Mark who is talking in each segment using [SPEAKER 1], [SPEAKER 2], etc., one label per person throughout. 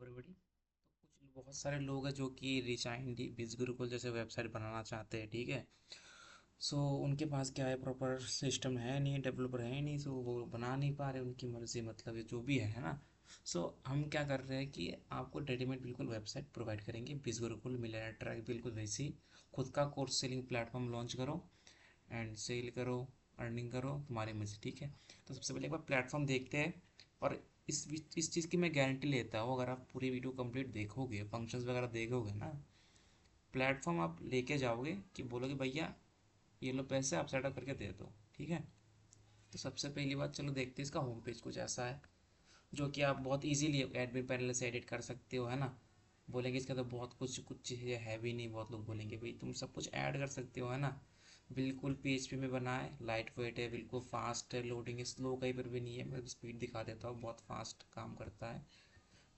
[SPEAKER 1] Everybody. तो कुछ बहुत सारे लोग हैं जो कि रिचाइंड बिज गुरुकुल जैसे वेबसाइट बनाना चाहते हैं, ठीक है। सो उनके पास क्या है, प्रॉपर सिस्टम है नहीं, डेवलपर है नहीं, सो वो बना नहीं पा रहे, उनकी मर्जी, मतलब ये जो भी है ना। सो हम क्या कर रहे हैं कि आपको रेडीमेड बिल्कुल वेबसाइट प्रोवाइड करेंगे, बिज गुरुकुल मिलियनेयर ट्रैक बिल्कुल वैसी। खुद का कोर्स सेलिंग प्लेटफॉर्म लॉन्च करो एंड सेल करो, अर्निंग करो, तुम्हारी मर्जी, ठीक है। तो सबसे पहले एक बार प्लेटफॉर्म देखते हैं। और इस चीज़ की मैं गारंटी लेता हूँ, अगर आप पूरी वीडियो कंप्लीट देखोगे, फंक्शंस वगैरह देखोगे ना, प्लेटफॉर्म आप लेके जाओगे कि बोलोगे भैया ये लो पैसे, आप सेटअप करके दे दो, ठीक है। तो सबसे पहली बात, चलो देखते हैं। इसका होम पेज कुछ ऐसा है जो कि आप बहुत इजीली एडमिन पैनल से एडिट कर सकते हो, है ना। बोलेंगे इसका तो बहुत कुछ कुछ चीज़ें है भी नहीं, बहुत लोग बोलेंगे भाई तुम सब कुछ ऐड कर सकते हो, है ना। बिल्कुल पीएचपी में बना है, लाइट वेट है, बिल्कुल फास्ट है, लोडिंग स्लो कहीं पर भी नहीं है। मैं स्पीड दिखा देता हूँ, बहुत फास्ट काम करता है।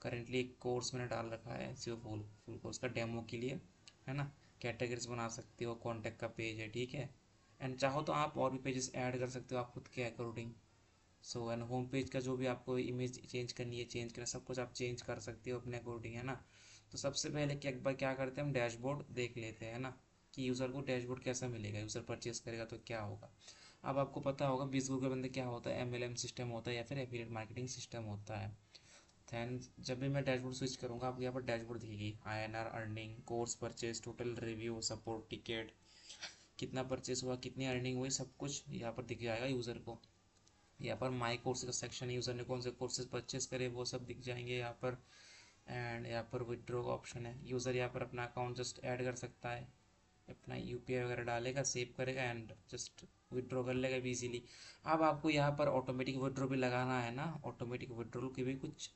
[SPEAKER 1] करेंटली एक कोर्स मैंने डाल रखा है सिर्फ फुल फुल कोर्स का डेमो के लिए, है ना। कैटेगरीज बना सकते हो, कॉन्टैक्ट का पेज है, ठीक है। एंड चाहो तो आप और भी पेजेस ऐड कर सकते हो आप खुद के according. So and home page का जो भी आपको इमेज चेंज करनी है, चेंज करना, सब कुछ आप चेंज कर सकते हो अपने अकॉर्डिंग, है ना। तो सबसे पहले क्या, एक बार क्या करते हैं, हम डैशबोर्ड देख लेते हैं, है ना, कि यूज़र को डैशबोर्ड कैसा मिलेगा, यूज़र परचेस करेगा तो क्या होगा। अब आपको पता होगा बीस गूगल बंदे क्या होता है, एमएलएम सिस्टम होता है या फिर एफिलिएट मार्केटिंग सिस्टम होता है। दैन जब भी मैं डैशबोर्ड स्विच करूँगा, आपको यहाँ पर डैशबोर्ड दिखेगी, INR, earning, course purchase, total review, support ticket, कितना परचेस हुआ, कितनी अर्निंग हुई, सब कुछ यहाँ पर दिख जाएगा यूज़र को। यहाँ पर माई कोर्स का सेक्शन है, यूज़र ने कौन से कोर्सेज परचेस करे वो सब दिख जाएंगे यहाँ पर। एंड यहाँ पर विड्रॉ का ऑप्शन है, यूज़र यहाँ पर अपना अकाउंट जस्ट ऐड कर सकता है, अपना यूपीआई वगैरह डालेगा, सेव करेगा एंड जस्ट विड्रॉ कर लेगा भी इजीली। अब आपको यहाँ पर ऑटोमेटिक विड्रॉ भी लगाना है ना, ऑटोमेटिक विड्रॉल के भी कुछ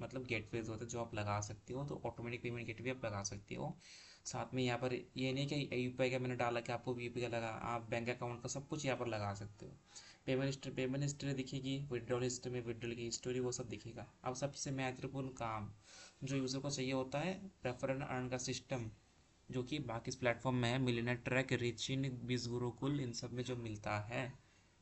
[SPEAKER 1] मतलब गेटवेज होते हैं जो आप लगा सकते हो, तो ऑटोमेटिक पेमेंट गेटवे आप लगा सकते हो। साथ में यहाँ पर ये नहीं कि यूपीआई का मैंने डाला कि आपको यूपीआई का लगा, आप बैंक अकाउंट का सब कुछ यहाँ पर लगा सकते हो। पेमेंट हिस्ट्री दिखेगी, विड्रॉल हिस्ट्री में विड्रॉल की हिस्टोरी वो सब दिखेगा। अब सबसे महत्वपूर्ण काम जो यूज़र को चाहिए होता है, रेफर एंड अर्न का सिस्टम, जो कि बाकी इस प्लेटफॉर्म में है, मिलियनेयर ट्रैक, रिचिन, बिज गुरुकुल, इन सब में जो मिलता है,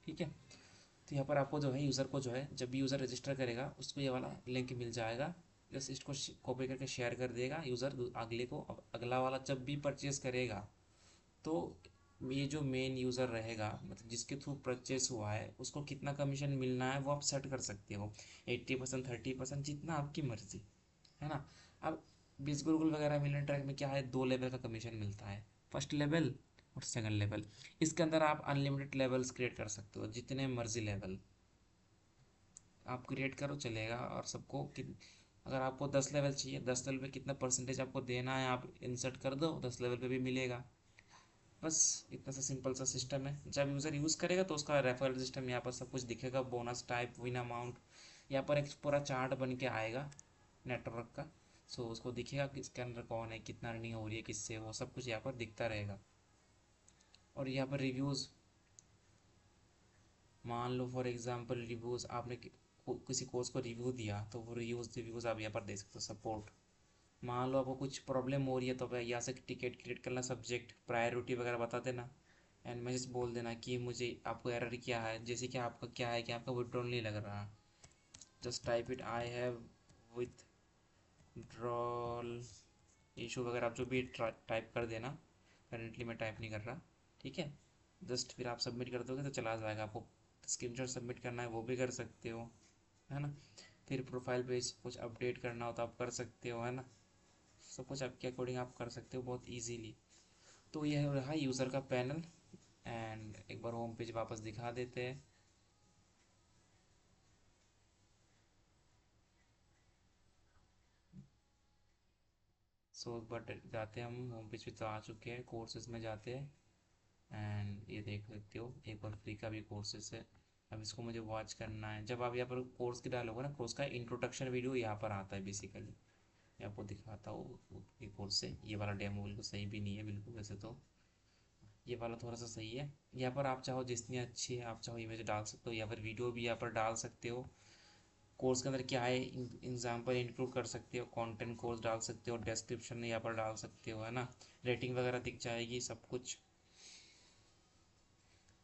[SPEAKER 1] ठीक है। तो यहाँ पर आपको जो है यूज़र को जो है, जब भी यूज़र रजिस्टर करेगा उसको ये वाला लिंक मिल जाएगा, बस इसको कॉपी करके शेयर कर देगा यूज़र अगले को। अब अगला वाला जब भी परचेज करेगा तो ये जो मेन यूज़र रहेगा, मतलब जिसके थ्रू परचेस हुआ है, उसको कितना कमीशन मिलना है वो आप सेट कर सकते हो, 80%, 30%, जितना आपकी मर्ज़ी, है ना। अब बीस गुरुकुल वगैरह मिलियन ट्रैक में क्या है, दो लेवल का कमीशन मिलता है, फर्स्ट लेवल और सेकंड लेवल। इसके अंदर आप अनलिमिटेड लेवल्स क्रिएट कर सकते हो, जितने मर्जी लेवल आप क्रिएट करो चलेगा। और सबको अगर आपको 10 लेवल चाहिए, 10 लेवल पे कितना परसेंटेज आपको देना है आप इंसर्ट कर दो, 10 लेवल पे भी मिलेगा। बस इतना सा सिंपल सा सिस्टम है। जब यूज़र यूज़ करेगा तो उसका रेफरल सिस्टम यहाँ पर सब कुछ दिखेगा, बोनस टाइप, विन अमाउंट, यहाँ पर एक पूरा चार्ट बन के आएगा नेटवर्क का। सो उसको दिखेगा कि इसके अंदर कौन है, कितना अर्निंग हो रही है, किससे, वो सब कुछ यहाँ पर दिखता रहेगा। और यहाँ पर रिव्यूज़, मान लो फॉर एग्जांपल रिव्यूज़, आपने किसी कोर्स को रिव्यू दिया तो वो रिव्यूज़ आप यहाँ पर दे सकते हो। सपोर्ट, मान लो आपको कुछ प्रॉब्लम हो रही है तो आप यहाँ से टिकट क्रिएट करना, सब्जेक्ट प्रायोरिटी वगैरह बता देना एंड मैसेज बोल देना कि मुझे आपको एरर क्या है, जैसे कि आपका क्या है कि आपका विड्रॉल नहीं लग रहा। Just type it, I have withdrawal issue वगैरह, आप जो भी टाइप कर देना। करेंटली मैं टाइप नहीं कर रहा, ठीक है। जस्ट फिर आप सबमिट कर दोगे तो चला जाएगा। आपको स्क्रीनशॉट सबमिट करना है वो भी कर सकते हो, है ना। फिर प्रोफाइल पेज कुछ अपडेट करना हो तो आप कर सकते हो, है ना। सब कुछ आपके अकॉर्डिंग आप कर सकते हो बहुत इजीली। तो यह रहा यूज़र का पैनल। एंड एक बार होम पेज वापस दिखा देते हैं। सो एक बार जाते हैं, हम होम पेज पे तो आ चुके हैं, कोर्सेज में जाते हैं एंड ये देख सकते हो एक बार फ्री का भी कोर्सेज है। अब इसको मुझे वॉच करना है। जब आप यहाँ पर कोर्स की डालोगे ना, कोर्स का इंट्रोडक्शन वीडियो यहाँ पर आता है बेसिकली। मैं आपको दिखाता हूँ ये कोर्स से, ये वाला डेमो बिल्कुल सही भी नहीं है बिल्कुल, वैसे तो ये वाला थोड़ा सा सही है। यहाँ पर आप चाहो जितनी अच्छी है आप चाहो इमेज डाल सकते हो, या फिर वीडियो भी यहाँ पर डाल सकते हो। कोर्स के अंदर क्या है, एग्जाम्पल इंक्लूड कर सकते हो, कंटेंट कोर्स डाल सकते हो, डिस्क्रिप्शन यहाँ पर डाल सकते हो, है ना। रेटिंग वगैरह दिख जाएगी सब कुछ।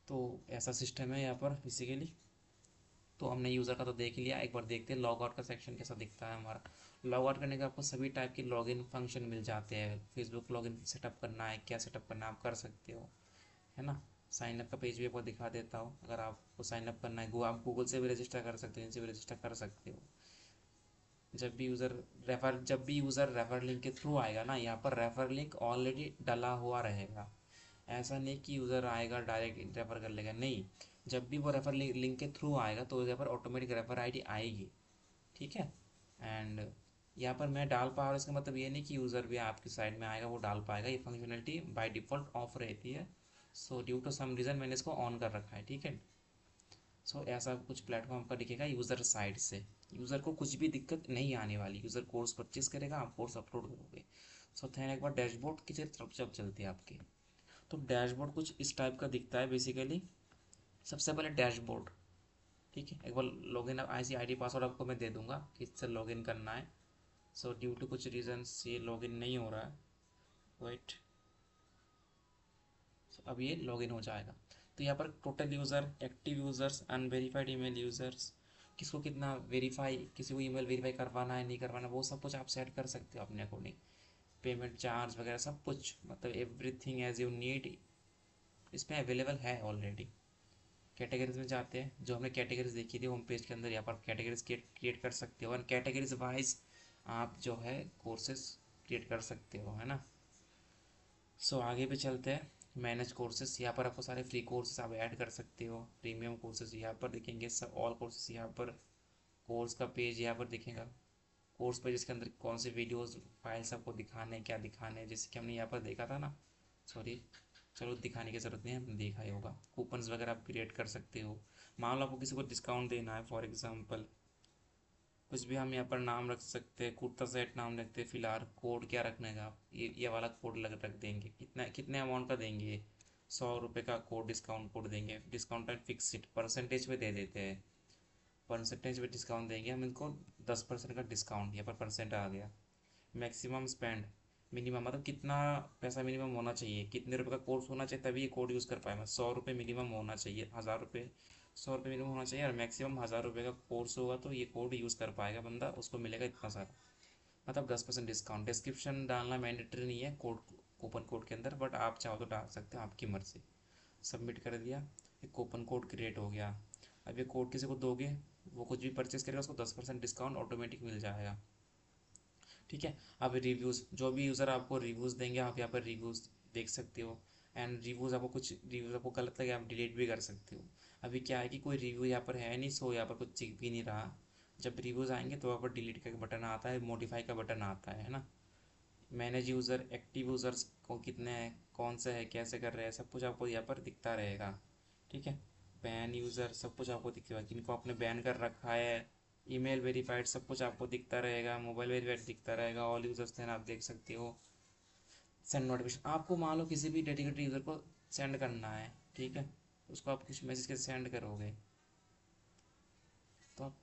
[SPEAKER 1] तो ऐसा सिस्टम है यहाँ पर बेसिकली। तो हमने यूज़र का तो देख लिया, एक बार देखते हैं लॉग आउट का सेक्शन कैसा दिखता है हमारा। लॉग आउट करने के आपको सभी टाइप के लॉगिन फंक्शन मिल जाते हैं। फेसबुक लॉगिन सेटअप करना है, क्या सेटअप करना है आप कर सकते हो, है ना। साइन अप का पेज भी आपको दिखा देता हूँ। अगर आपको साइन अप करना है, आप गूगल से भी रजिस्टर कर सकते हो, इनसे भी रजिस्टर कर सकते हो। जब भी यूज़र रेफर लिंक के थ्रू आएगा ना, यहाँ पर रेफर लिंक ऑलरेडी डला हुआ रहेगा। ऐसा नहीं कि यूज़र आएगा डायरेक्ट रेफर कर लेगा, नहीं। जब भी वो रेफर लिंक के थ्रू आएगा तो यहाँ पर ऑटोमेटिक रेफर आईडी आएगी, ठीक है। एंड यहाँ पर मैं डाल पा रहा हूँ, इसका मतलब ये नहीं कि यूज़र भी आपकी साइड में आएगा वो डाल पाएगा। ये फंक्शनलिटी बाय डिफ़ॉल्ट ऑफ रहती है। So due to some reason मैंने इसको ऑन कर रखा है, ठीक है। सो ऐसा कुछ प्लेटफॉर्म का दिखेगा यूज़र साइड से। यूज़र को कुछ भी दिक्कत नहीं आने वाली। यूज़र कोर्स परचेस करेगा, आप कोर्स अपलोड करोगे। सो थे एक बार डैशबोर्ड की तरफ जब चलती है आपकी, तो डैशबोर्ड कुछ इस टाइप का दिखता है बेसिकली। सबसे पहले डैशबोर्ड, ठीक है। एक बार लॉगिन आई डी पासवर्ड आपको मैं दे दूंगा कि इससे लॉगिन करना है। सो ड्यू टू कुछ रीजंस ये लॉगिन नहीं हो रहा है, वेट। अब ये लॉगिन हो जाएगा। तो यहाँ पर total user, active users, unverified email users, किसको कितना वेरीफाई, किसी को ईमेल वेरीफाई करवाना है नहीं करवाना, वो सब कुछ आप सेट कर सकते हो अपने अकॉर्डिंग। पेमेंट चार्ज वगैरह सब कुछ, मतलब एवरीथिंग एज यू नीड इसमें अवेलेबल है ऑलरेडी। कैटेगरीज में जाते हैं, जो हमने कैटेगरीज देखी थी होम पेज के अंदर, यहाँ पर कैटेगरीज क्रिएट कर सकते हो और कैटेगरीज वाइज आप जो है कोर्सेज क्रिएट कर सकते हो, है ना। सो आगे भी चलते हैं। मैनेज कोर्सेज, यहाँ पर आपको सारे फ्री कोर्सेज आप ऐड कर सकते हो। प्रीमियम कोर्सेज यहाँ पर दिखेंगे सब, ऑल कोर्सेज यहाँ पर। कोर्स का पेज यहाँ पर दिखेगा। कोर्स पेज इसके अंदर कौन से वीडियोस फाइल्स आपको दिखाने हैं, क्या दिखाने हैं, जैसे कि हमने यहाँ पर देखा था ना। सॉरी, चलो दिखाने की ज़रूरत नहीं है, हमने देखा ही होगा। कूपन्स वगैरह आप क्रिएट कर सकते हो। मान लो आपको किसी को डिस्काउंट देना है, फॉर एग्जांपल कुछ भी हम यहाँ पर नाम रख सकते हैं, कुर्ता सेट नाम रखते हैं फिलहाल। कोड क्या रखने का, आप ये वाला कोड रख देंगे। कितना कितने अमाउंट का देंगे, 100 रुपये का कोड, डिस्काउंट कोड देंगे। डिस्काउंट एंड फिक्सड परसेंटेज पे दे देते हैं। परसेंटेज पे डिस्काउंट देंगे हम इनको, 10% का डिस्काउंट, यहाँ पर परसेंट आ गया। मैक्सिमम स्पेंड, मिनिमम मतलब कितना पैसा मिनिमम होना चाहिए, कितने रुपए का कोर्स होना चाहिए तभी ये कोड यूज़ कर पाएगा। 100 रुपये मिनिमम होना चाहिए, 1000 रुपये, 100 रुपये मिनिमम होना चाहिए और मैक्सिमम 1000 रुपये का कोर्स होगा तो ये कोड यूज़ कर पाएगा बंदा, उसको मिलेगा इतना सारा, मतलब 10% डिस्काउंट। डिस्क्रिप्शन डालना मैंडेटरी नहीं है कोड, कूपन कोड के अंदर, बट आप चाहो तो डाल सकते हो, आपकी मर्ज़ी। सबमिट कर दिया, एक कूपन कोड क्रिएट हो गया। अब ये कोड किसी को दोगे, वो कुछ भी परचेस करेगा उसको 10% डिस्काउंट ऑटोमेटिक मिल जाएगा, ठीक है। अब रिव्यूज़, जो भी यूज़र आपको रिव्यूज़ देंगे आप यहाँ पर रिव्यूज़ देख सकते हो। एंड रिव्यूज़ आपको कुछ रिव्यूज़ आपको गलत लगे आप डिलीट भी कर सकते हो। अभी क्या है कि कोई रिव्यू यहाँ पर है नहीं, सो यहाँ पर कुछ दिख भी नहीं रहा। जब रिव्यूज़ आएंगे तो यहाँ पर डिलीट का बटन आता है, मॉडिफाई का बटन आता है ना। मैनेज यूज़र, एक्टिव यूज़र्स को कितने हैं, कौन सा है, कैसे कर रहे हैं, सब कुछ आपको यहाँ पर दिखता रहेगा, ठीक है। बैन यूज़र, सब कुछ आपको दिखेगा, किनको आपने बैन कर रखा है। ईमेल वेरीफाइड, सब कुछ आपको दिखता रहेगा। मोबाइल वेरीफाइड दिखता रहेगा। ऑल यूज़र्स थे आप देख सकते हो। सेंड नोटिफिकेशन, आपको मान लो किसी भी डेडिकेटेड यूज़र को सेंड करना है, ठीक है। उसको आप किस मैसेज के सेंड करोगे, तो आप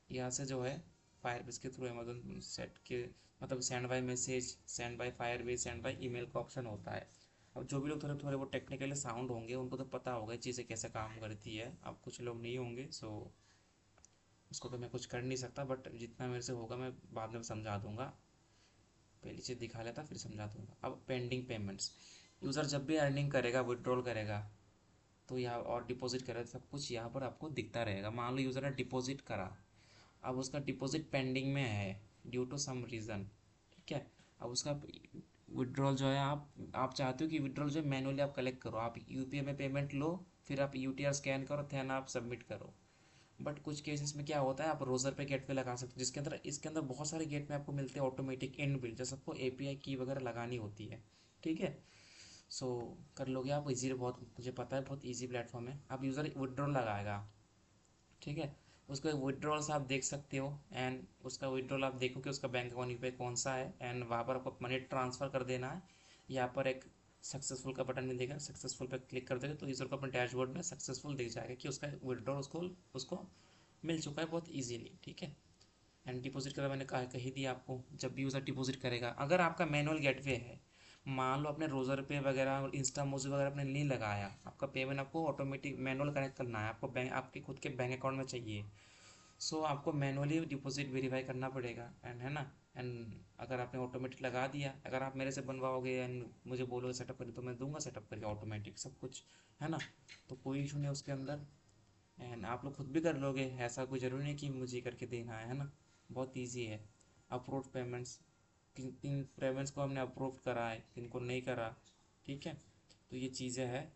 [SPEAKER 1] यहाँ से जो है फायरबेस के थ्रू अमेजोन सेट के, मतलब send by message, send by Firebase, send by email का ऑप्शन होता है। अब जो भी लोग थोड़े थोड़े वो टेक्निकली साउंड होंगे उनको तो पता होगा चीज़ें कैसे काम करती है। अब कुछ लोग नहीं होंगे, सो उसको तो मैं कुछ कर नहीं सकता, बट जितना मेरे से होगा मैं बाद में समझा दूंगा। पहली चीज़ दिखा लेता फिर समझा दूंगा। अब पेंडिंग पेमेंट्स, यूज़र जब भी अर्निंग करेगा, विड्रॉल करेगा, तो यहाँ और डिपॉजिट करेगा, सब कुछ यहाँ पर आपको दिखता रहेगा। मान लो यूज़र ने डिपॉजिट करा, अब उसका डिपॉजिट पेंडिंग में है ड्यू टू सम रीज़न, ठीक है। अब उसका विड्रॉल जो है, आप चाहते हो कि विड्रॉल जो है मैनुअली आप कलेक्ट करो, आप यूपीआई में पेमेंट लो, फिर आप यूटीआर स्कैन करो, देन आप सबमिट करो। बट कुछ केसेस में क्या होता है, आप रोज़र पे गेटवे लगा सकते हो, जिसके अंदर इसके अंदर बहुत सारे गेटवे आपको मिलते हैं ऑटोमेटिक इन बिल्ड, जैसे आपको एपीआई की वगैरह लगानी होती है, ठीक है। सो कर लोगे आप इजी, बहुत मुझे पता है बहुत इजी प्लेटफॉर्म है। अब यूज़र विड्रॉल लगाएगा, ठीक है। उसको विड्रॉल्स आप देख सकते हो, एंड उसका विड्रॉल आप देखो कि उसका बैंक अकाउंट पे कौन सा है, एंड वहाँ पर आपको मनी ट्रांसफ़र कर देना है। यहाँ पर एक सक्सेसफुल का बटन मिलेगा, सक्सेसफुल पर क्लिक कर देगा तो यूज़र को अपने डैशबोर्ड में सक्सेसफुल दिख जाएगा कि उसका विड्रॉल उसको उसको मिल चुका है बहुत ईजीली, ठीक है। एंड डिपॉजिट का मैंने कहा कही दिया आपको, जब भी यूज़र डिपॉजिट करेगा, अगर आपका मैनुअल गेटवे है, मान लो आपने रोज़र पे वगैरह और इंस्टा मोजी वगैरह आपने नहीं लगाया, आपका पेमेंट आपको ऑटोमेटिक मैनुअल कनेक्ट करना है, आपको बैंक आपके खुद के बैंक अकाउंट में चाहिए। सो आपको मैनुअली डिपॉजिट वेरीफाई करना पड़ेगा, एंड है ना। एंड अगर आपने ऑटोमेटिक लगा दिया, अगर आप मेरे से बनवाओगे एंड मुझे बोलोगे सेटअप करिए, तो मैं दूंगा सेटअप करके ऑटोमेटिक सब कुछ, है ना। तो कोई इशू नहीं उसके अंदर। एंड आप लोग खुद भी कर लोगे, ऐसा कोई ज़रूरी नहीं कि मुझे करके देना है ना। बहुत ईजी है। अप्रूव पेमेंट्स, किन किन पेमेंट्स को हमने अप्रूव करा है, किन को नहीं करा, ठीक है। तो ये चीज़ें हैं।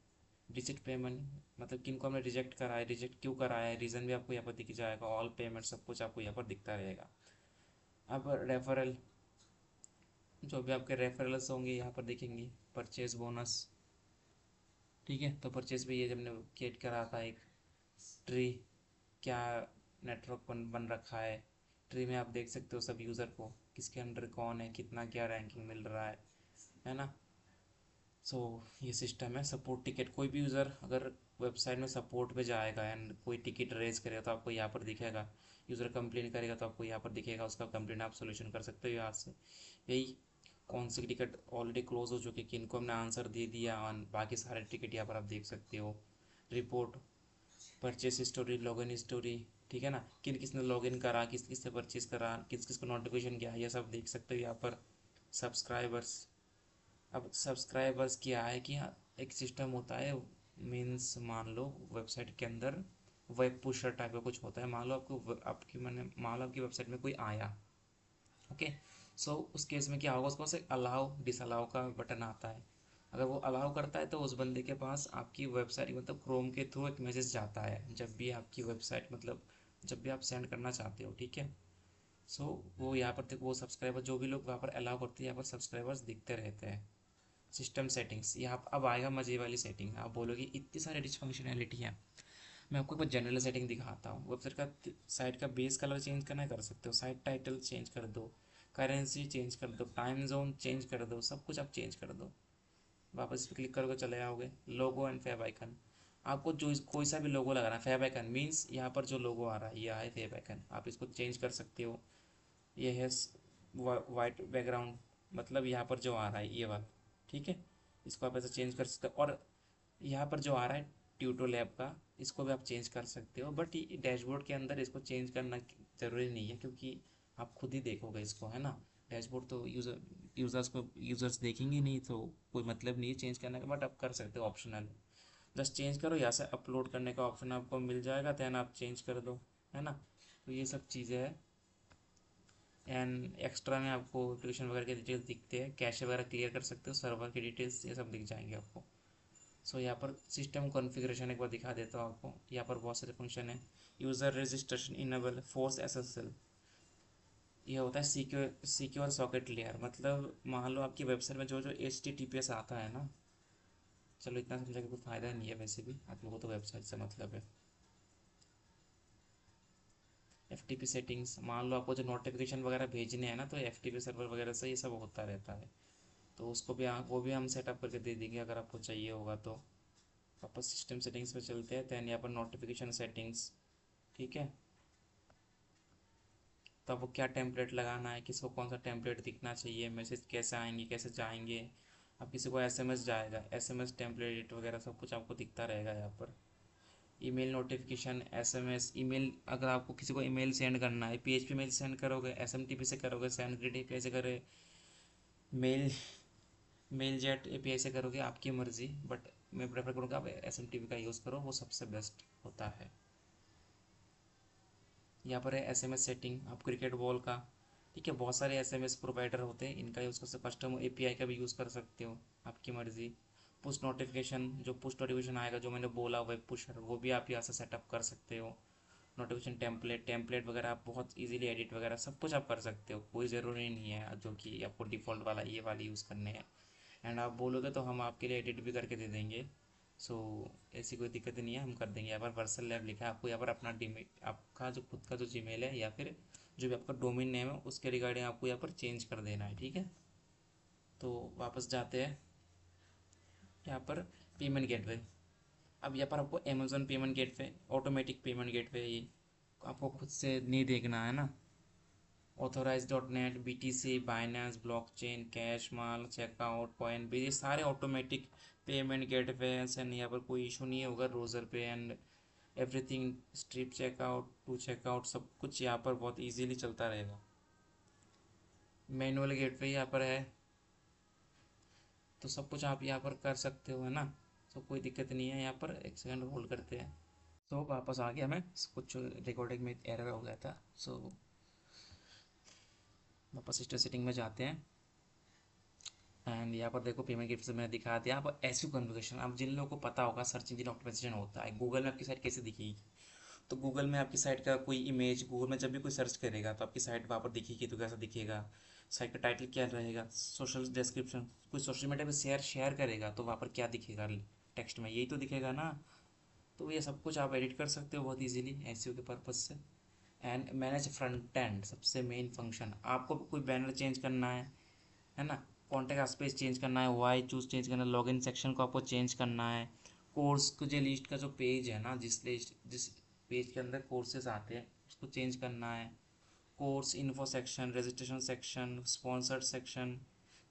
[SPEAKER 1] रिजेक्ट पेमेंट मतलब किन को हमने रिजेक्ट करा है, रिजेक्ट क्यों करा है, रीज़न भी आपको यहाँ पर दिख जाएगा। ऑल पेमेंट सब कुछ आपको यहाँ पर दिखता रहेगा। अब रेफरल, जो भी आपके रेफरल्स होंगे यहाँ पर दिखेंगे। परचेज बोनस, ठीक है। तो परचेज भी ये जब हमने क्रिएट करा था एक ट्री, क्या नेटवर्क बन रखा है। ट्री में आप देख सकते हो सब यूज़र को, किसके अंडर कौन है, कितना क्या रैंकिंग मिल रहा है ना। सो ये सिस्टम है। सपोर्ट टिकट, कोई भी यूज़र अगर वेबसाइट में सपोर्ट पे जाएगा एंड कोई टिकट रेज करेगा तो आपको यहाँ पर दिखेगा। यूज़र कंप्लेन करेगा तो आपको यहाँ पर दिखेगा, उसका कंप्लेन आप सोल्यूशन कर सकते हो यहाँ से। यही कौन सी टिकट ऑलरेडी क्लोज हो चुकी, किनको हमने आंसर दे दिया, और बाकी सारे टिकट यहाँ पर आप देख सकते हो। Report, purchase history, login history, ठीक है ना। किन किसने लॉगिन करा, किस किसने परचेज करा, किस किस को नोटिफिकेशन गया, ये सब देख सकते हो यहाँ पर। सब्सक्राइबर्स, अब सब्सक्राइबर्स क्या है कि हाँ, एक सिस्टम होता है। मीन्स मान लो वेबसाइट के अंदर वेब पुशर टाइप का कुछ होता है। मान लो आपकी मैंने मान लो आपकी वेबसाइट में कोई आया, ओके। सो उस केस में क्या होगा, उसको से अलाउ डिसअलाउ का बटन आता है। अगर वो अलाउ करता है तो उस बंदे के पास आपकी वेबसाइट मतलब क्रोम के थ्रू एक मैसेज जाता है, जब भी आपकी वेबसाइट मतलब जब भी आप सेंड करना चाहते हो, ठीक है। सो वो यहाँ पर वो सब्सक्राइबर जो भी लोग वहाँ पर अलाउ करते हैं, यहाँ पर सब्सक्राइबर्स दिखते रहते हैं। सिस्टम सेटिंग्स, यहाँ अब आएगा मजे वाली सेटिंग। आप बोलोगे इतनी सारी रिच फंक्शनैलिटी है। मैं आपको एक बार जनरल सेटिंग दिखाता हूँ। वेबसाइट का साइट का बेस कलर चेंज करना कर सकते हो, साइट टाइटल चेंज कर दो, करेंसी चेंज कर दो, टाइम जोन चेंज कर दो, सब कुछ आप चेंज कर दो। वापस इस पर क्लिक करोगे चले जाओगे। लोगो एंड फेव आइकन, आपको जो कोई सा भी लोगो लगाना है। फेव आइकन मीन्स यहाँ पर जो लोगो आ रहा है, ये है फेव आइकन, आप इसको चेंज कर सकते हो। ये है वाइट बैकग्राउंड, मतलब यहाँ पर जो आ रहा है ये वाला, ठीक है। इसको आप ऐसे चेंज कर सकते हो। और यहाँ पर जो आ रहा है ट्यूटो लैब का, इसको भी आप चेंज कर सकते हो। बट डैशबोर्ड के अंदर इसको चेंज करना ज़रूरी नहीं है, क्योंकि आप खुद ही देखोगे इसको, है ना। डैशबोर्ड तो यूज़र्स देखेंगे नहीं, तो कोई मतलब नहीं है चेंज करने का। बट आप कर सकते हो, ऑप्शनल। जस्ट चेंज करो, यहाँ से अपलोड करने का ऑप्शन आपको मिल जाएगा, दैन आप चेंज कर दो, है ना। तो ये सब चीज़ें हैं। एंड एक्स्ट्रा में आपको एप्लीकेशन वगैरह के डिटेल्स दिखते हैं, कैशे वगैरह क्लियर कर सकते हो, सर्वर की डिटेल्स ये सब दिख जाएंगे आपको। सो यहाँ पर सिस्टम कॉन्फ़िगरेशन एक बार दिखा देता हूँ आपको। यहाँ पर बहुत सारे फंक्शन है। User registration enable, force SSL, ये होता है सिक्योर सॉकेट लेयर। मतलब मान लो आपकी वेबसाइट में जो जो HTTPS आता है ना, चलो इतना समझा कि कोई फ़ायदा नहीं है, वैसे भी आप लोगों को तो वेबसाइट से मतलब है। FTP सेटिंग्स, मान लो आपको जो नोटिफिकेशन वगैरह भेजने हैं ना, तो FTP सर्वर वगैरह से ये सब होता रहता है। तो उसको भी वो भी हम सेटअप करके दे देंगे अगर आपको चाहिए होगा तो। वापस सिस्टम सेटिंग्स पे चलते हैं। दैन यहाँ पर नोटिफिकेशन सेटिंग्स, ठीक है। तो आपको क्या टेम्पलेट लगाना है, किसको कौन सा टेम्पलेट दिखना चाहिए, मैसेज कैसे आएंगे, कैसे जाएंगे। अब किसी को SMS जाएगा, SMS टेम्पलेट वगैरह सब कुछ आपको दिखता रहेगा यहाँ पर। ईमेल नोटिफिकेशन, SMS ईमेल, अगर आपको किसी को ईमेल सेंड करना है, PHP मेल सेंड करोगे, SMTP से करोगे, सैनग्रिड API से करे, मेल मेल जेट API से करोगे, आपकी मर्ज़ी। बट मैं प्रेफर करूँगा आप SMTP का यूज़ करो, वो सबसे बेस्ट होता है। यहाँ पर है SMS सेटिंग, आप क्रिकेट बॉल का, ठीक है। बहुत सारे SMS प्रोवाइडर होते हैं, इनका यूज़ कर सकते, कस्टम API का भी यूज़ कर सकते हो, आपकी मर्ज़ी। पुश नोटिफिकेशन, जो पुश नोटिफिकेशन आएगा, जो मैंने बोला वेब पुशर, वो भी आप यहाँ से सेटअप कर सकते हो। नोटिफिकेशन टेम्पलेट वगैरह आप बहुत इजीली एडिट वगैरह सब कुछ आप कर सकते हो, कोई ज़रूरी नहीं है जो कि आपको डिफ़ॉल्ट वाला ये वाली यूज़ करने हैं। एंड आप बोलोगे तो हम आपके लिए एडिट भी करके दे देंगे। सो ऐसी कोई दिक्कत नहीं है, हम कर देंगे। यहाँ पर वर्सल लैब लिखा है, आपको यहाँ पर अपना डीमेल, आपका जो खुद का जो जीमेल है या फिर जो भी आपका डोमेन नेम है उसके रिगार्डिंग आपको यहाँ पर चेंज कर देना है, ठीक है। तो वापस जाते हैं यहाँ पर पेमेंट गेटवे। अब यहाँ पर आपको Amazon payment gateway, automatic payment gateway, ये आपको खुद से नहीं देखना है ना। Authorize dot net, BTC, Binance, blockchain, CashMaal, checkout point भी, ये सारे ऑटोमेटिक पेमेंट गेटवे एंड यहाँ पर कोई इशू नहीं होगा। Razorpay and everything, Stripe checkout to checkout, सब कुछ यहाँ पर बहुत इजीली चलता रहेगा। मैनुअल गेटवे यहाँ पर है, तो सब कुछ आप यहाँ पर कर सकते हो, है ना। तो कोई दिक्कत नहीं है। यहाँ पर एक सेकंड होल्ड करते हैं। तो वापस आ गया मैं, कुछ रिकॉर्डिंग में एरर हो गया था। सो वापस सिस्टम सेटिंग में जाते हैं एंड यहाँ पर देखो पेमेंट गेटवे से मैंने दिखा दिया। यहाँ पर एसईओ कॉन्फ़िगरेशन, अब जिन लोगों को पता होगा सर्च इंजन ऑप्टिमाइजेशन होता है, गूगल में आपकी साइट कैसे दिखेगी। तो गूगल में आपकी साइट का कोई इमेज, गूगल में जब भी कोई सर्च करेगा तो आपकी साइट वहाँ पर दिखेगी, तो कैसा दिखेगा। साइट का टाइटल क्या रहेगा, सोशल डिस्क्रिप्शन, कोई सोशल मीडिया पे शेयर शेयर करेगा तो वहाँ पर क्या दिखेगा, टेक्स्ट में यही तो दिखेगा ना। तो ये सब कुछ आप एडिट कर सकते हो बहुत इजीली एसईओ के पर्पज़ से। एंड मैनेज फ्रंट एंड, सबसे मेन फंक्शन, आपको कोई बैनर चेंज करना है ना, कॉन्टैक्ट स्पेस चेंज करना है, वाई चूज चेंज करना है, लॉगिन सेक्शन को आपको चेंज करना है, कोर्स को जो लिस्ट का जो पेज है ना, जिस पेज के अंदर कोर्सेज आते हैं उसको चेंज करना है, course info section, registration section, sponsored section,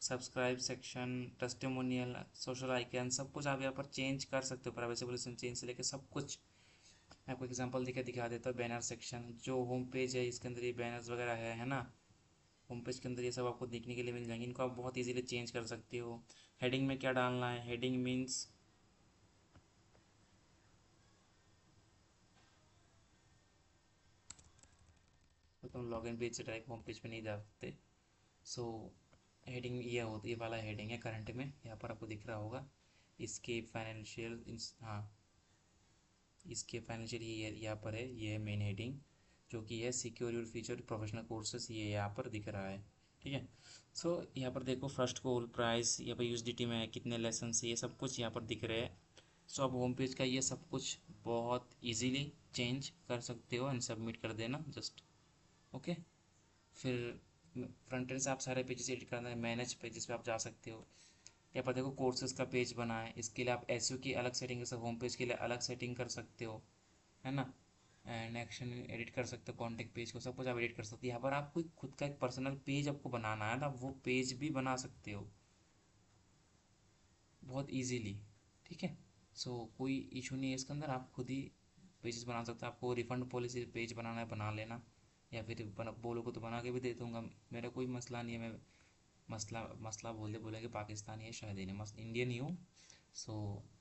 [SPEAKER 1] subscribe section, testimonial, social icon, सब कुछ आप यहाँ पर चेंज कर सकते हो। प्राइवेसी पॉलिसी चेंज से लेकर सब कुछ मैं आपको एग्जांपल देके दिखा देता हूँ। बैनर सेक्शन, जो होम पेज है इसके अंदर ये बैनर्स वगैरह है ना, होम पेज के अंदर ये सब आपको देखने के लिए मिल जाएंगे। इनको आप बहुत इजीली चेंज कर सकते हो। हेडिंग में क्या डालना है, हेडिंग मीन्स तो तुम लॉगिन पेज से डायरेक्ट होम पेज पे नहीं जा सकते। सो हेडिंग ये होती, ये वाला हेडिंग है करंट में, यहाँ पर आपको दिख रहा होगा। इसके फाइनेंशियल, हाँ इसके फाइनेंशियल ये यहाँ पर है, ये है मेन हेडिंग, जो कि है secure your future professional courses, ये यहाँ पर दिख रहा है। ठीक है। सो यहाँ पर देखो फर्स्ट कॉल प्राइस, यहाँ पर यूएसडीटी में है, कितने लेसन से, ये सब कुछ यहाँ पर दिख रहे हैं। सो आप होम पेज का ये सब कुछ बहुत इजीली चेंज कर सकते हो एंड सबमिट कर देना जस्ट। ओके। फिर फ्रंट एंड से आप सारे पेजेस एडिट करना है, मैनेज पेजेस पे आप जा सकते हो। यहाँ पर देखो कोर्सेज का पेज बना है, इसके लिए आप एसईओ की अलग सेटिंग कर सकते हो, होम पेज के लिए अलग सेटिंग कर सकते हो, है ना। एंड एक्शन एडिट कर सकते हो, कॉन्टेक्ट पेज को, सब कुछ आप एडिट कर सकते हो। यहाँ पर आप कोई खुद का एक पर्सनल पेज आपको बनाना है ना, वो पेज भी बना सकते हो बहुत इजीली। ठीक है। सो कोई इशू नहीं है इसके अंदर, आप खुद ही पेजेस बना सकते हो। आपको रिफंड पॉलिसी पेज बनाना है बना लेना, या फिर बोलो को तो बना के भी दे दूँगा, मेरा कोई मसला नहीं है। मैं मसला मसला बोलेंगे पाकिस्तानी है शायद ही नहीं, इंडियन ही हूँ। सो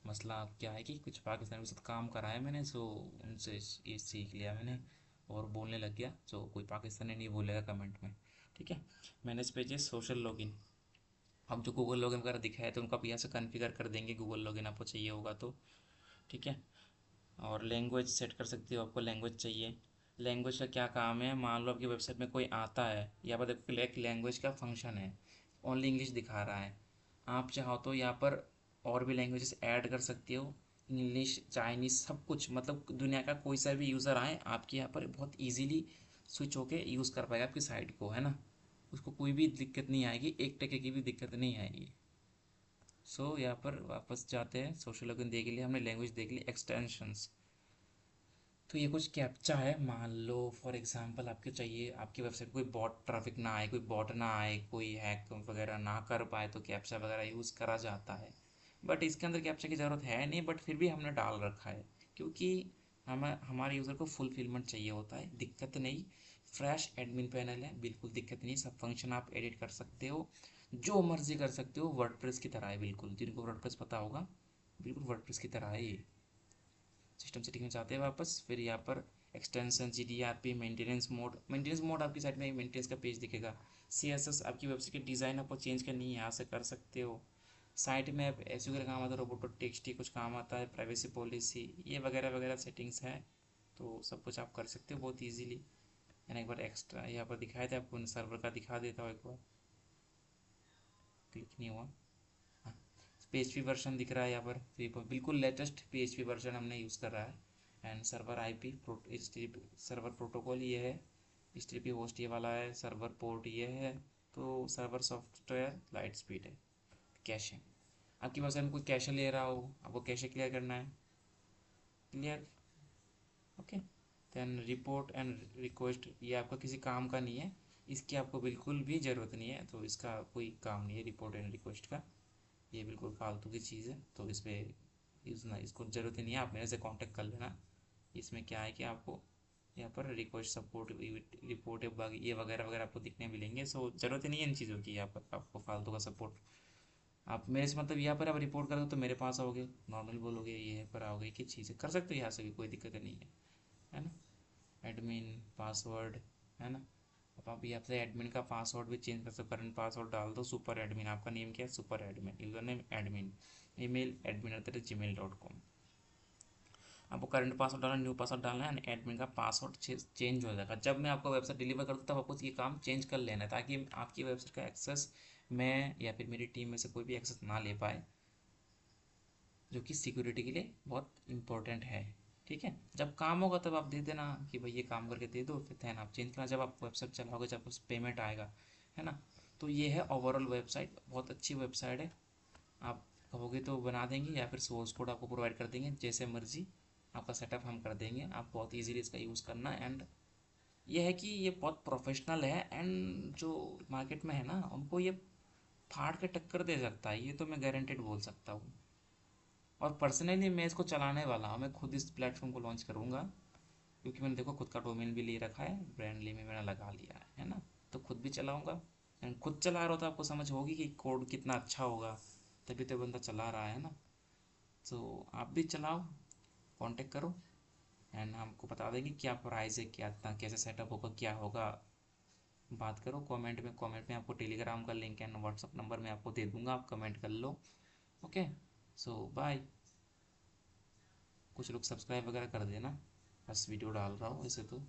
[SPEAKER 1] मसला क्या है कि कुछ पाकिस्तानी के साथ काम करा है मैंने, सो उनसे ये सीख लिया मैंने और बोलने लग गया। सो कोई पाकिस्तानी नहीं बोलेगा कमेंट में। ठीक है। मैनेज पेजेस, सोशल लॉगिन, अब जो गूगल लॉगिन वगैरह दिखा है तो उनको आप यहाँ से कॉन्फ़िगर कर देंगे, गूगल लॉगिन आपको चाहिए होगा तो। ठीक है। और लैंग्वेज सेट कर सकते हो, आपको लैंग्वेज चाहिए। लैंग्वेज का क्या काम है, मान लो आपकी वेबसाइट में कोई आता है, यहाँ पर देखो एक लैंग्वेज का फंक्शन है, ओनली इंग्लिश दिखा रहा है। आप चाहो तो यहाँ पर और भी लैंग्वेजेस ऐड कर सकते हो, इंग्लिश, चाइनीज़, सब कुछ, मतलब दुनिया का कोई सा भी यूज़र आए आपके यहाँ पर बहुत ईजीली स्विच होके यूज़ कर पाएगा आपकी साइट को, है ना। उसको कोई भी दिक्कत नहीं आएगी, एक टके की भी दिक्कत नहीं आएगी। सो यहाँ पर वापस जाते हैं, सोशल लॉगिन देख लिया हमने, लैंग्वेज देख ली, एक्सटेंशंस। तो ये कुछ कैप्चा है, मान लो फॉर एग्जांपल आपके चाहिए आपकी वेबसाइट कोई बॉट ट्रैफिक ना आए, कोई बॉट ना आए, कोई हैक वगैरह ना कर पाए, तो कैप्चा वगैरह यूज़ करा जाता है। बट इसके अंदर कैप्चा की ज़रूरत है नहीं, बट फिर भी हमने डाल रखा है क्योंकि हमारे यूज़र को फुलफिलमेंट चाहिए होता है। दिक्कत नहीं, फ्रेश एडमिन पैनल है, बिल्कुल दिक्कत नहीं, सब फंक्शन आप एडिट कर सकते हो, जो मर्जी कर सकते हो, वर्डप्रेस की तरह है बिल्कुल, जिनको वर्डप्रेस पता होगा बिल्कुल वर्डप्रेस की तरह है ये। सिस्टम सेटिंग में जाते हैं वापस, फिर यहाँ पर एक्सटेंशन, GDRP, मेंटेनेंस मोड आपकी साइड में मेंटेनेंस का पेज दिखेगा। CSS, आपकी वेबसाइट की डिज़ाइन आपको चेंज करनी है, यहाँ से कर सकते हो। साइट में आप ऐसे वगैरह काम आता है, रोबोटो टेक्स्ट कुछ काम आता है, प्राइवेसी पॉलिसी, ये वगैरह वगैरह सेटिंग्स है, तो सब कुछ आप कर सकते हो बहुत ईजीली। मैंने एक बार एक्स्ट्रा यहाँ पर दिखाया था आपको, सर्वर का दिखा देता हूँ एक बार, क्लिक नहीं हुआ। हाँ, PHP वर्जन दिख रहा है यहाँ पर, बिल्कुल लेटेस्ट PHP वर्जन हमने यूज़ कर रहा है। And server IP server protocol ये है, HTTP होस्ट ये वाला है, सर्वर पोर्ट ये है, तो सर्वर सॉफ्टवेयर लाइट स्पीड है। कैशे, आपकी पास में कोई कैशे ले रहा हो, आपको कैशे क्लियर करना है, clear. Okay. Then report and request, ये आपका किसी काम का नहीं है, इसकी आपको बिल्कुल भी ज़रूरत नहीं है, तो इसका कोई काम नहीं है रिपोर्ट एंड रिक्वेस्ट का। ये बिल्कुल फालतू की चीज़ है, तो इस पर यूज़ ना, इसको ज़रूरत ही नहीं है। आप मेरे से कांटेक्ट कर लेना। इसमें क्या है कि आपको यहाँ पर रिक्वेस्ट सपोर्ट रिपोर्ट ये वगैरह वगैरह आपको दिखने मिलेंगे। सो ज़रूरत ही नहीं है इन चीज़ों की यहाँ पर आपको फालतू का सपोर्ट। आप मेरे से मतलब यहाँ पर आप रिपोर्ट करोगे तो मेरे पास आओगे, नॉर्मल बोलोगे ये पर आओगे, कि चीज़ें कर सकते हो यहाँ से भी, कोई दिक्कत नहीं है ना। एडमिन पासवर्ड, है ना। अब आप यहाँ से एडमिन का पासवर्ड भी चेंज कर सकते हो। करंट पासवर्ड डाल दो सुपर एडमिन, आपका नेम क्या है, super admin, user name admin, email admin@gmail.com। आपको करंट पासवर्ड डालना, न्यू पासवर्ड डालना है, एडमिन का पासवर्ड चेंज हो जाएगा। जब मैं आपको वेबसाइट डिलीवर कर दूँ तब आपको ये काम चेंज कर लेना है, ताकि आपकी वेबसाइट का एक्सेस मैं या फिर मेरी टीम में से कोई भी एक्सेस ना ले पाए, जो कि सिक्योरिटी के लिए बहुत इंपॉर्टेंट है। ठीक है, जब काम होगा तब आप दे देना कि भाई ये काम करके दे दो, फिर दैन आप चेंज करना जब आप वेबसाइट चलाओगे, जब उस पेमेंट आएगा, है ना। तो ये है ओवरऑल वेबसाइट, बहुत अच्छी वेबसाइट है। आप कहोगे तो बना देंगे, या फिर सोर्स कोड आपको प्रोवाइड कर देंगे, जैसे मर्जी आपका सेटअप हम कर देंगे। आप बहुत ईजीली इसका यूज़ करना। एंड ये है कि ये बहुत प्रोफेशनल है, एंड जो मार्केट में है ना उनको ये फाड़ के टक्कर दे सकता है, ये तो मैं गारंटेड बोल सकता हूँ। और पर्सनली मैं इसको चलाने वाला हूँ, मैं खुद इस प्लेटफॉर्म को लॉन्च करूँगा, क्योंकि मैंने देखो खुद का डोमेन भी ले रखा है, ब्रांडली में मैंने लगा लिया है ना। तो खुद भी चलाऊँगा। एंड खुद चला रहा हो तो आपको समझ होगी कि कोड कितना अच्छा होगा, तभी तो बंदा चला रहा है ना। तो आप भी चलाओ, कांटेक्ट करो, एंड हमको बता देंगे क्या प्राइस है, क्या इतना कैसे सेटअप होगा, क्या होगा। बात करो कमेंट में आपको टेलीग्राम का लिंक एंड व्हाट्सअप नंबर मैं आपको दे दूंगा, आप कमेंट कर लो। ओके, सो बाय। कुछ लोग सब्सक्राइब वगैरह कर देना, बस वीडियो डाल रहा हूँ ऐसे तो।